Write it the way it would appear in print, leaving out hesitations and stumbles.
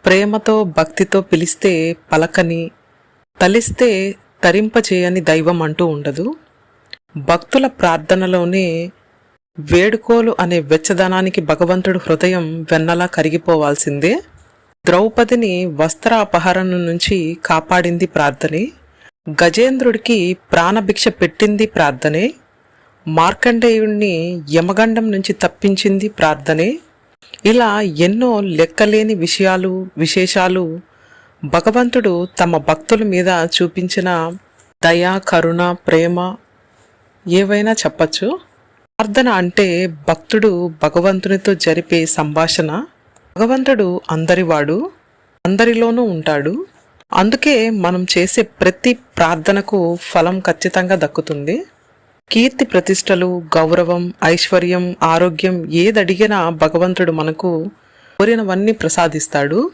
ప్రేమతో భక్తితో పిలిస్తే పలకని, తలిస్తే తరింపచేయని దైవం అంటూ ఉండదు. భక్తుల ప్రార్థనలోనే వేడుకోలు అనే వెచ్చదనానికి భగవంతుడు హృదయం వెన్నలా కరిగిపోవాల్సిందే. ద్రౌపదిని వస్త్ర అపహరణం నుంచి కాపాడింది ప్రార్థనే. గజేంద్రుడికి ప్రాణభిక్ష పెట్టింది ప్రార్థనే. మార్కండేయుణ్ణి యమగండం నుంచి తప్పించింది ప్రార్థనే. ఇలా ఎన్నో లెక్కలేని విశేషాలు భగవంతుడు తమ భక్తుల మీద చూపించిన దయ, కరుణ, ప్రేమ ఏవైనా చెప్పచ్చు. ప్రార్థన అంటే భక్తుడు భగవంతునితో జరిపే సంభాషణ. భగవంతుడు అందరివాడు, అందరిలోనూ ఉంటాడు. అందుకే మనం చేసే ప్రతి ప్రార్థనకు ఫలం ఖచ్చితంగా దక్కుతుంది. కీర్తి ప్రతిష్టలు, గౌరవం, ఐశ్వర్యం, ఆరోగ్యం ఏదడిగినా భగవంతుడు మనకు కోరినవన్నీ ప్రసాదిస్తాడు.